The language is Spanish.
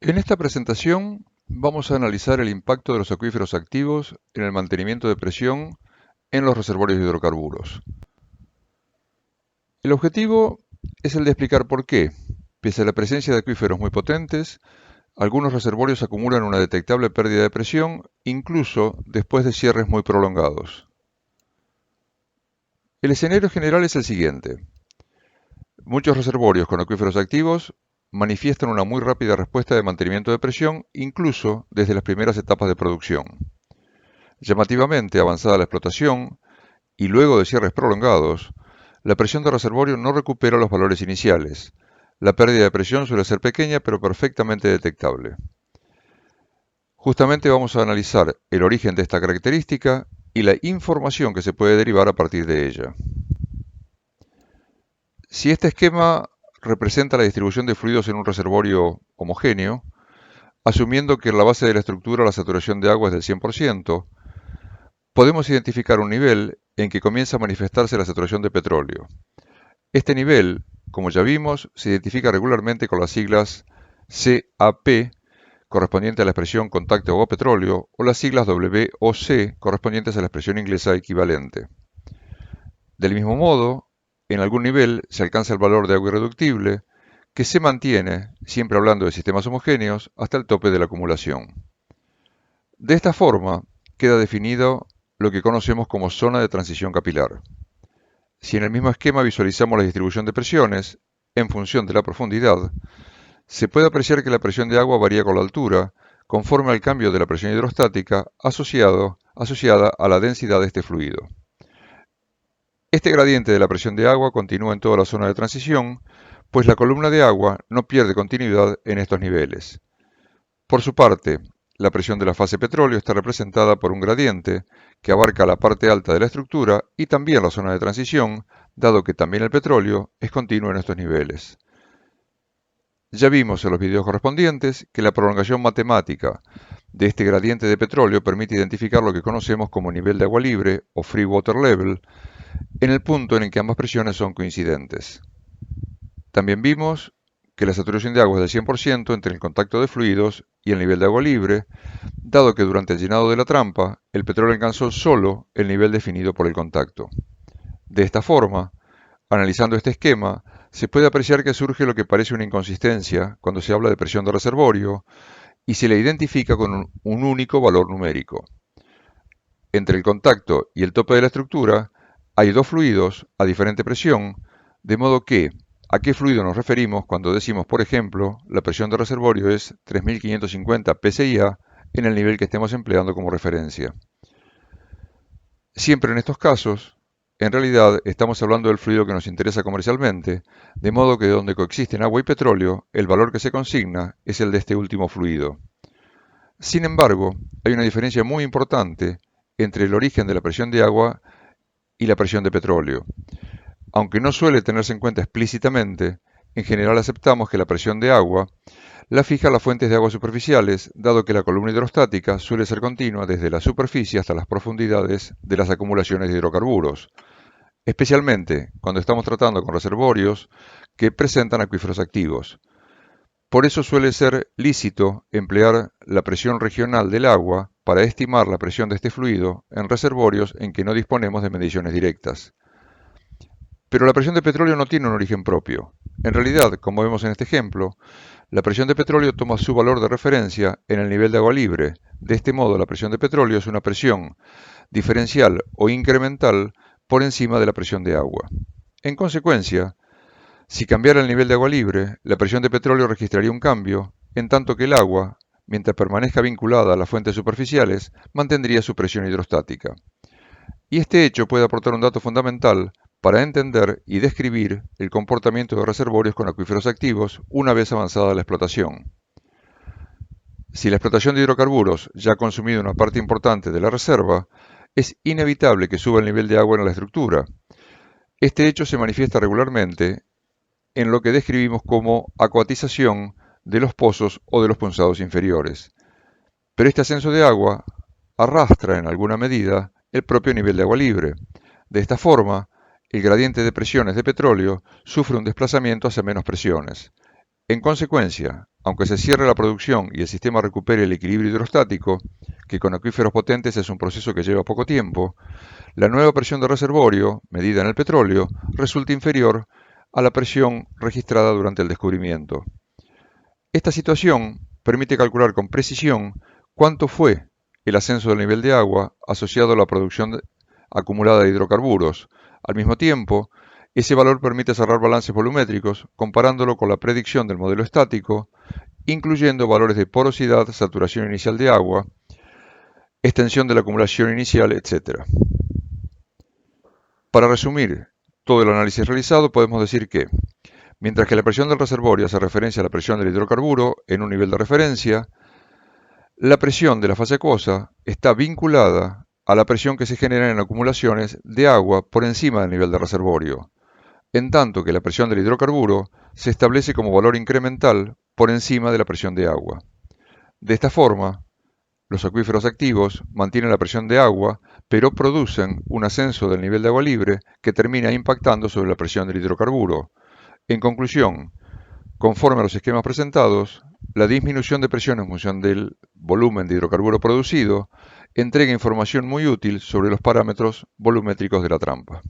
En esta presentación vamos a analizar el impacto de los acuíferos activos en el mantenimiento de presión en los reservorios de hidrocarburos. El objetivo es el de explicar por qué, pese a la presencia de acuíferos muy potentes, algunos reservorios acumulan una detectable pérdida de presión incluso después de cierres muy prolongados. El escenario general es el siguiente. Muchos reservorios con acuíferos activos manifiestan una muy rápida respuesta de mantenimiento de presión, incluso desde las primeras etapas de producción. Llamativamente avanzada la explotación y luego de cierres prolongados, la presión de reservorio no recupera los valores iniciales. La pérdida de presión suele ser pequeña pero perfectamente detectable. Justamente vamos a analizar el origen de esta característica y la información que se puede derivar a partir de ella. Si este esquema representa la distribución de fluidos en un reservorio homogéneo, asumiendo que en la base de la estructura la saturación de agua es del 100%, podemos identificar un nivel en que comienza a manifestarse la saturación de petróleo. Este nivel, como ya vimos, se identifica regularmente con las siglas CAP, correspondiente a la expresión contacto agua-petróleo, o las siglas WOC, correspondientes a la expresión inglesa equivalente. Del mismo modo, en algún nivel se alcanza el valor de agua irreductible, que se mantiene, siempre hablando de sistemas homogéneos, hasta el tope de la acumulación. De esta forma, queda definido lo que conocemos como zona de transición capilar. Si en el mismo esquema visualizamos la distribución de presiones, en función de la profundidad, se puede apreciar que la presión de agua varía con la altura, conforme al cambio de la presión hidrostática asociada a la densidad de este fluido. Este gradiente de la presión de agua continúa en toda la zona de transición, pues la columna de agua no pierde continuidad en estos niveles. Por su parte, la presión de la fase petróleo está representada por un gradiente que abarca la parte alta de la estructura y también la zona de transición, dado que también el petróleo es continuo en estos niveles. Ya vimos en los videos correspondientes que la prolongación matemática de este gradiente de petróleo permite identificar lo que conocemos como nivel de agua libre o free water level en el punto en el que ambas presiones son coincidentes. También vimos que la saturación de agua es del 100% entre el contacto de fluidos y el nivel de agua libre, dado que durante el llenado de la trampa, el petróleo alcanzó solo el nivel definido por el contacto. De esta forma, analizando este esquema, se puede apreciar que surge lo que parece una inconsistencia cuando se habla de presión de reservorio y se le identifica con un único valor numérico. Entre el contacto y el tope de la estructura hay dos fluidos a diferente presión, de modo que ¿a qué fluido nos referimos cuando decimos, por ejemplo, la presión de reservorio es 3550 psi/a en el nivel que estemos empleando como referencia? Siempre en estos casos, en realidad estamos hablando del fluido que nos interesa comercialmente, de modo que donde coexisten agua y petróleo, el valor que se consigna es el de este último fluido. Sin embargo, hay una diferencia muy importante entre el origen de la presión de agua y la presión de petróleo. Aunque no suele tenerse en cuenta explícitamente, en general aceptamos que la presión de agua la fija las fuentes de agua superficiales, dado que la columna hidrostática suele ser continua desde la superficie hasta las profundidades de las acumulaciones de hidrocarburos, especialmente cuando estamos tratando con reservorios que presentan acuíferos activos. Por eso suele ser lícito emplear la presión regional del agua para estimar la presión de este fluido en reservorios en que no disponemos de mediciones directas. Pero la presión de petróleo no tiene un origen propio. En realidad, como vemos en este ejemplo, la presión de petróleo toma su valor de referencia en el nivel de agua libre. De este modo, la presión de petróleo es una presión diferencial o incremental por encima de la presión de agua. En consecuencia, si cambiara el nivel de agua libre, la presión de petróleo registraría un cambio, en tanto que el agua, mientras permanezca vinculada a las fuentes superficiales, mantendría su presión hidrostática. Y este hecho puede aportar un dato fundamental para entender y describir el comportamiento de reservorios con acuíferos activos una vez avanzada la explotación. Si la explotación de hidrocarburos ya ha consumido una parte importante de la reserva, es inevitable que suba el nivel de agua en la estructura. Este hecho se manifiesta regularmente en lo que describimos como acuatización de los pozos o de los punzados inferiores. Pero este ascenso de agua arrastra en alguna medida el propio nivel de agua libre. De esta forma, el gradiente de presiones de petróleo sufre un desplazamiento hacia menos presiones. En consecuencia, aunque se cierre la producción y el sistema recupere el equilibrio hidrostático, que con acuíferos potentes es un proceso que lleva poco tiempo, la nueva presión de reservorio, medida en el petróleo, resulta inferior a la presión registrada durante el descubrimiento. Esta situación permite calcular con precisión cuánto fue el ascenso del nivel de agua asociado a la producción acumulada de hidrocarburos. Al mismo tiempo, ese valor permite cerrar balances volumétricos comparándolo con la predicción del modelo estático, incluyendo valores de porosidad, saturación inicial de agua, extensión de la acumulación inicial, etc. Para resumir todo el análisis realizado, podemos decir que, mientras que la presión del reservorio hace referencia a la presión del hidrocarburo en un nivel de referencia, la presión de la fase acuosa está vinculada a la presión que se genera en acumulaciones de agua por encima del nivel de reservorio, en tanto que la presión del hidrocarburo se establece como valor incremental por encima de la presión de agua. De esta forma, los acuíferos activos mantienen la presión de agua, pero producen un ascenso del nivel de agua libre que termina impactando sobre la presión del hidrocarburo. En conclusión, conforme a los esquemas presentados, la disminución de presión en función del volumen de hidrocarburo producido entrega información muy útil sobre los parámetros volumétricos de la trampa.